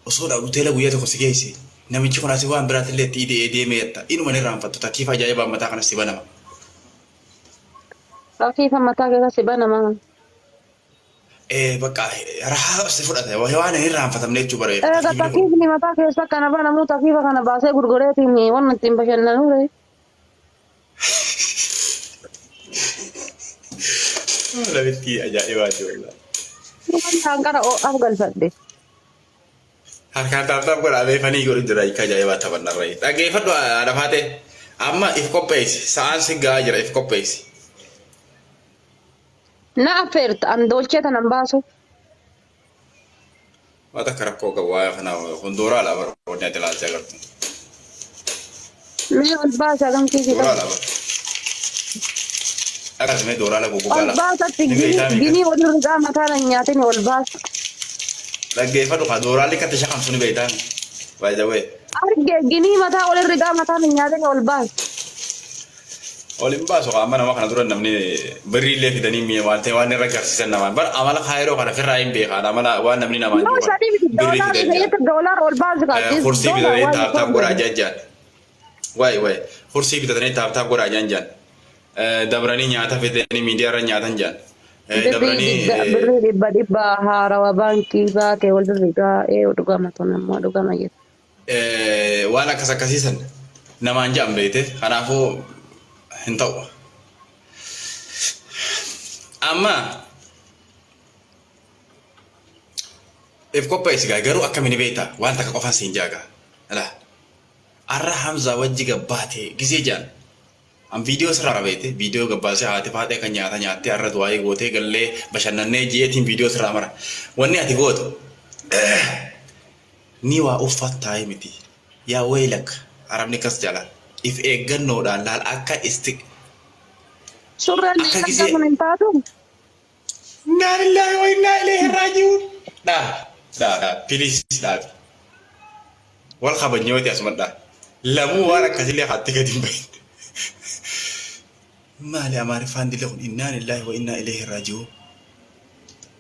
osoo dhaan hoteela guyyaa tokko si geesse namichi kun asii waan biraati illee itti deemeetta inuma ni irraanfattu takkiif ajaa'ibaa mataa kana si banama. Takkiifa mataa keessa si banama. Bakka rahaa si fudhate waan hin irraanfatamne jechuu bara. Takkiifni mataa keessa kana banamu takkiifa kana baasee gurgureetiin waan ittiin bashannanuu. Labitti ajaa'ibaati walaa. Waan kana afgalfadhe. Harkaan taaptaaf godhamee fanii godhu jira hiika ajaa'ibaa taphannarra. Dhaggeeffadhu haadha faatee amma if qopheessi sa'aan si gahaa jira if qopheessi. Na affeerta an dolchee tanan baasu. Waan akka rakkoo qabu waa'ee kanaa hundooraa laa bara wanni ati ilaalcha agartu. Mee ol baasa gamkiisi Dooraa laa bara. Akkasumas dooraa laa gugugaa ol laa. baasatti ginii walirra gaa mataa na nyaatin ol baasa. Dhaggeeffadhu haa dooraa likkatti shaqamsu ni beektaan. Baay'ee wayii. Arge ginii mataa walirra gaa mataa na nyaatin ol baasa. Olin baasu amma nama kana dura namni birriillee fidanii mi'a waan ta'e waan irra agarsiisan namaan bara amala kaayiroo kana firraa hin beekan amala waan namni namaan No, sadi birrii fidan dolar ol baasa kaa. kursii bitatanii taaptaaf godhaa jajjaan wayi kursii bitatanii taaptaaf godhaa jajjaan dabranii nyaata fidanii miidiyaarra nyaatan jaan Birrii dhibba haarawa baankii baatee wal birrigaa dhugama tun ammoo dhugama jedhu. waan akkas akkasiisan namaan jaan beekte kanaafuu hin ta'u. Amma if qopheessi garuu akkamiin beekta waan takka qofaan siin jaaga. Arra Hamzaa wajji gabbaatee gisee jaan. An viidiyoo sirraa beekte viidiyoo gabbaasee haati faatee kan nyaata nyaattee arra du'aayee gootee gallee bashannannee ji'eetiin viidiyoo sirraa mara. Wanni ati gootu ni waa uffattaa miti yaa weelak arabni kas jala. If eeggannoodhaan laal akka Surreen akka kun hin taatu. Innaa lillahi wa innaa ilaihi raaji'uun. Please dhaabi. Wal kabajnyooti asuma dhaa. Lamuu waan akkasillee hatti gadi hin bahin. Maali amaariffaan dile kun innaa lillahi wa innaa ilaihi raaji'uun.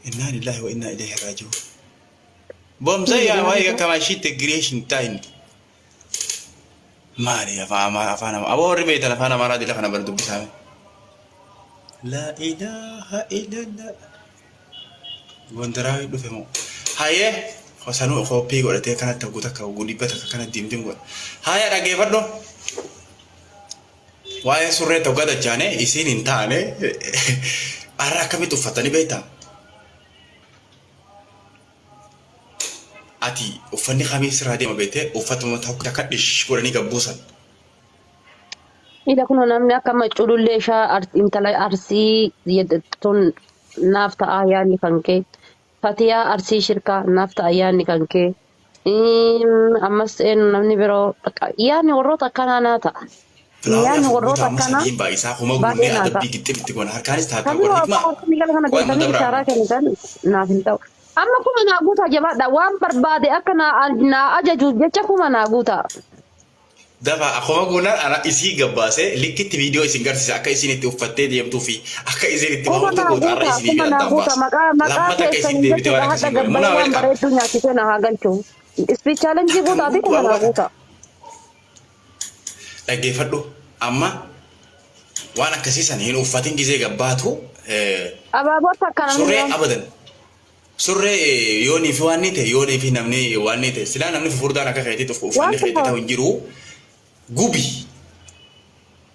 Innaa lillahi wa innaa ilaihi raaji'uun. Boomsa yaa waa'ee akka maashiitti gireeshin taa'in. مالي أفان أبو ربيت أنا فانا مرادي لك أنا بردو بسامي لا إله إلا الله وندراوي دو فمو هاي خسانو خوبي ولا تي كانت تغوتا كغودي بتا كانت ديم ديم هاي دغه فدو واي سوري توغدا جاني اسين انتانه اراكمي تفتني بيتا ati uffanni khamis raadii mabete uffatuma tokko takadhish godhanii gabbuusan Ida kun namni akka macuudullee ishaa intala arsii tun naaf ta'a yaanni kan kee fatiyaa arsii shirkaa naaf ta'a yaanni kan kee ammas namni biroo yaanni warroota akkanaa naa ta'a. Yaanni warroota akkanaa baay'ee naa ta'a. Kamii waaqni gala kana deemtanii ishaaraa kennitan naaf hin ta'u. Amma kuma naa guutaa jabaadha waan barbaade akka naa ajaju jecha kuma naa guutaa. Dafa akkuma guunan ana isii gabbaase likkitti viidiyoo isin garsiisa akka isin itti uffattee deemtuu fi akka isin itti bahuutu gootu arra isin eegalan baas. Lammata akka isin deebitee waan akkasii godhe munaa wal qaba. Bareedduu nyaachisee na haa galchu. Ispiich chaalenjii guutaa fi kuma naa guutaa. Dhaggeeffadhu amma waan akkasiisan hin uffatin gisee gabbaatu. Abaaboota akkana surree abadan. Surree yoonii fi waan ni ta'e yoonii fi namni waan ni ta'e silaa namni fufurdaan akka feetii uffanni feetii ta'u hin jiru. Gubi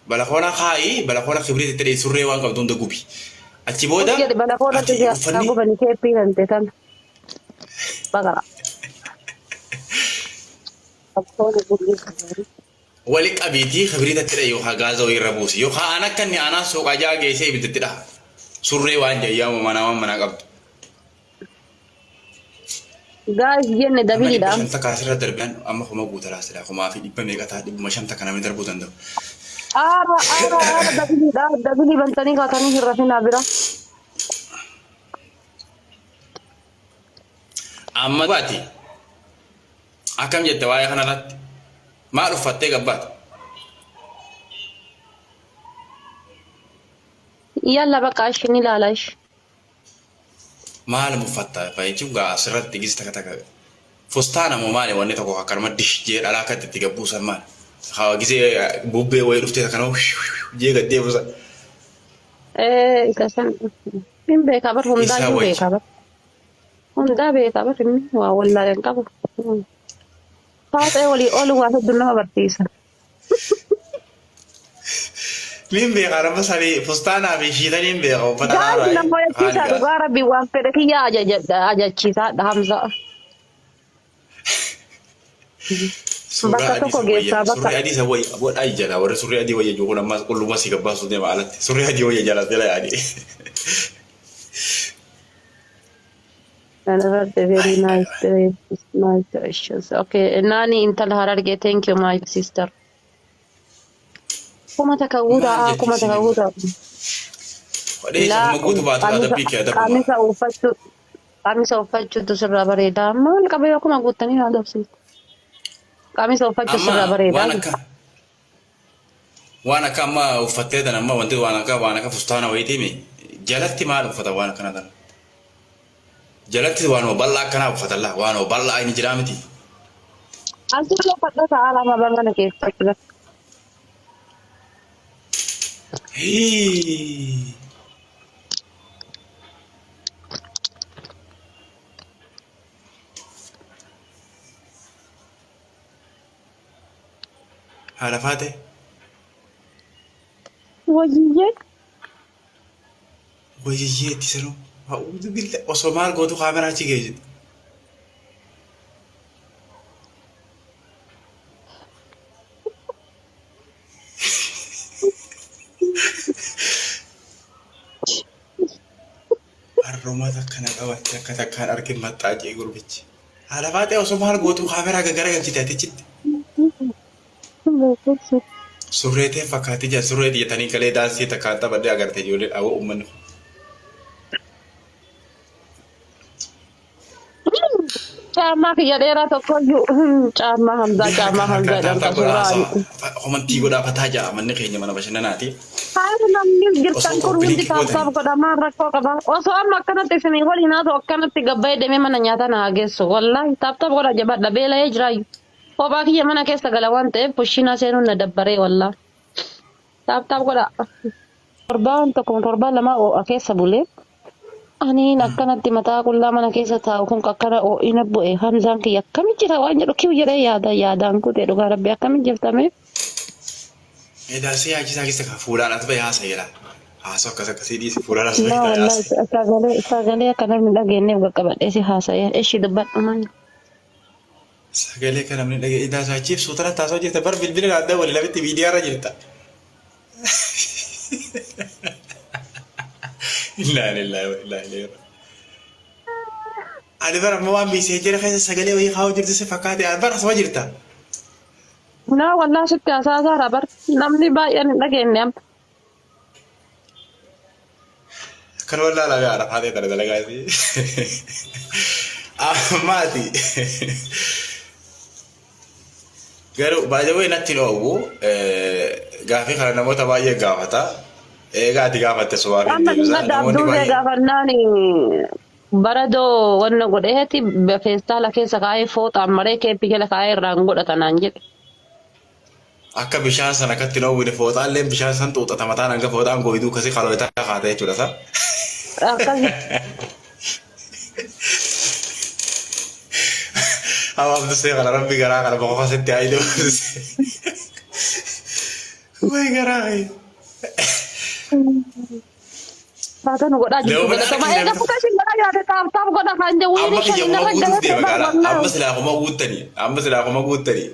balakona khai balakona khibriti tadi surre wan qabdu nda gubi achi boda jadi balakona tadi aku bani kepi nanti kan bagara wali qabiti khibrita tadi yo hagaza wi rabusi yo kha ana kan ni ana so qaja geese ibiti da surre wan jayya mana qabdu guys jenne dabili da shanta kasira darban amma kuma gutara sila kuma fi dibba me kata dibba shanta kana me darbu dando ara dabili bantani ka tani hirafina bira amma bati akam jette waaya kana rat ma rufatte gabbat yalla baka shini lalash maal mufatta fa'ichi ga asirratti gis taka fustana mo male wanne tako akarma dish je ala ka tiga busan mal ha gise bubbe way rufte kana je ga debusa kasan bimbe kabar hunda be kabar hunda be kabar wa wallahi kabar faate wali olu wa dunna bartisa Limbe karena sari fustana bishita limbe oh pada hari ini nampaknya kita negara biwang pedekiya aja cita Hamza. Baca toko gesa baca. Surya adi sawai buat aja lah. Orang surya adi wajah juga nama kalau masih kepas sudah malat. Surya adi wajah jalan tela adi. Very nice, very nice issues. Okay, Nani intal hararge. Thank you, my sister. Kuma takawuda. La kamisa uffachu tu sirra bareeda maal qabee akkuma guuttanii haa dabsiis kamisa uffachu sirra bareeda waan akka amma uffattee tan amma wanti waan akka fustaana wayitiimi jalatti maal uffata waan akkana tan jalatti waan bal'aa akkanaa uffatalla waan bal'aa inni jiraa miti asirra uffadha sa'a lama bangana keessa Haala faate wajiyyee itti sanu ha'uutu billa osoo maal gootu kaameraa achi geessu harroomata kana qabatte akka takkaan argin maxxaajee gurbichi haala faate osoo maal gootu kaameraa gagara galchite atichitti surreetee fakkaattii jira surree diyyatanii galee daansii takkaan taphadhee agarte ijoollee dhaawoo uummanni Caammaa kiyya dheeraa tokkoyyuu caammaa Hamzaa jedhamta suuraan. Homantii godhaafataa jira manni keenya mana bashannanaati. Haala namni jirtan kun hundi taasisaaf godhamaa rakkoo qaba. Osoo amma akkanatti isinii waliin haa ta'u akkanatti gabbaa'ee deemee mana nyaataa na haa geessu. Wallaahi taaptaaf godha jabaadha beela'ee jiraayu. Kophaa kiyya mana keessa gala waan ta'eef pushina seenuun na dabbaree wallaa. Taap godha. Torbaan tokko torbaan lama keessa bulee. Ani akkanatti mataa qullaa mana keessa taa'u kun akkana ina bu'e hamzaan kiyya akkamitti jira waan jedhu kiyyuu jedhee yaadaan kutee dhugaa rabbi akkamitti jirtame. Darsee achisaa keessa kan fuudhaan as bahee haasa'eera. Haasoo akkasii dhiisi fuudhaan as Naa bahee wallahi sagalee akka namni dhageenyeef qaqqabadhee si haasa'ee ishi dubbadhu maal. sagalee kan namni dhagee daasa achiif suutara taasoo jirta bar bilbila adda walii lafitti viidiyaa irra jirta. Illaa illaa illaa illaa. Ani bara ammoo waan biisee jira keessa sagalee wayii kaa'uu jirtu si fakkaate bara asuma jirta. Naa wallahi sitti haasa'aa bar namni baay'een hin dhageenye amma. Kan wallaa la gaara haatee tana dalagaa si. Maati. Garuu baay'ee wayi natti dhoowwu gaafii kana namoota baay'ee gaafata. Egaa ati gaafatte su'aa fi deebisa namoonni baay'ee. Gaafannaan baradoo wanna godheeti feestaala keessa kaa'ee fooxaan maree keeppii jala kaa'ee irraan godhatanaan jedhe. Akka bishaan sana akkatti dhoowwine fooxaallee bishaan san xuuxata mataan hanga fooxaan gooyiduu kasi kalootaa kaa'ate jechuudha sa. Akkasi. Hawaasni see kana rabbi garaa kana boqofa sitti haa idoo. Wayi garaa kee. Baatan godhaa jirtu godhatama eega fudhashin godhaa yaade taaf godha kan jedhu Amma wiini kiyya shan kuma narra guutuuf deema gaara. Amma gayate silaa kuma guuttanii. Amma silaa kuma guuttanii.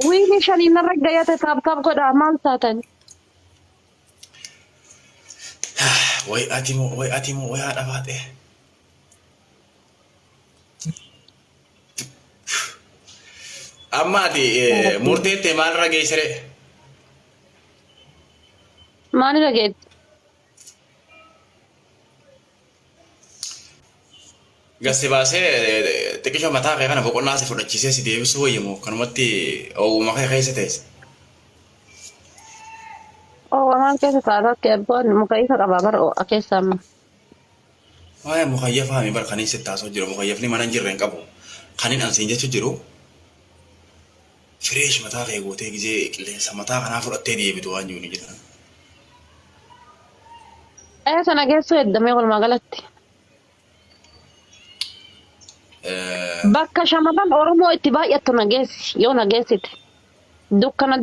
wiini shanii narra gayate taaf godha maal taatan. Wayi ati moo wayi haadha baatee. Amma ati murteettee maalirra geessire? Maani dhageetti? Gasti baasee xiqqisho mataa kee kana boqonnaa si fudhachiisee si deebisuu wayyamoo kanumatti oowwuma kee keessa teesse. Waan keessa taa'aa keebboon muka isa qabaa bara keessa amma. Waa'ee mukayyafaa mi bara kaniin sitti taasoo jiru mukayyafni mana hin jirre hin qabu. Kaniin ansiin jechuun jiru. Fireesh mataa kee gootee gizee qilleensa mataa kanaa fudhattee deebitu waan jiru ni jira. Sana geessuu heddamee walumaa galatti. Bakka shamarran Oromoo itti baay'attu nageessi yoo nageessite.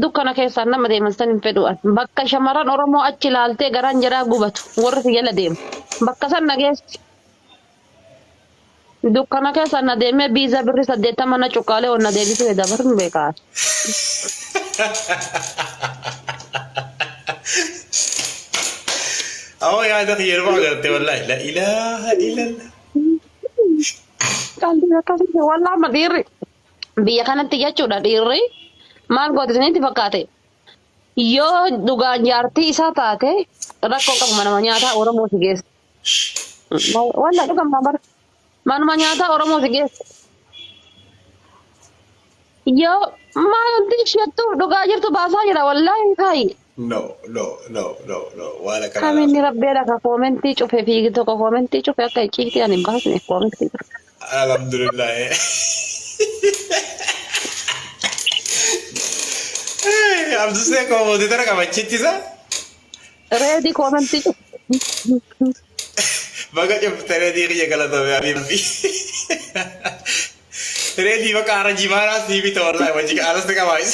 Dukkana keessaan nama deeman hin fedhu'an. Bakka shamarran Oromoo achi ilaaltee garaan jaraa gubatu warri si jala deemu. Bakka san nageessi. Dukkana keessaan na deemee biizaa birri 80 na cuqqaalee onna deebisuu dabarun beekaa. Awwa yaada yeroo agartee wallahi la ilaaha illallah. Kalli akkasii wallaa amma dhiirri biyya kanatti jechuudha dhiirri maal gootisanitti fakkaate yoo dhugaan jaartii isaa taate rakkoo qabu manuma nyaataa Oromoo si geessa. Walla dhugamaa bara manuma nyaataa Oromoo si geessa. Yoo maal wanti isheettuuf dhugaa jirtu baasaa jira wallaahi kaayi. No. Wala kana. Kamiin rabbeedha ka koomentii cufe fiigi tokko koomentii cufe akka icciitii ani baasne koomentii cufe. Alhamdulillah. Abdus ne como de tara kamachitti sa? Reedi koomentii cufe. Baga tere di riya galata be abi. Reedi baka arranji mara si bito wallahi wajhi alas ka mais.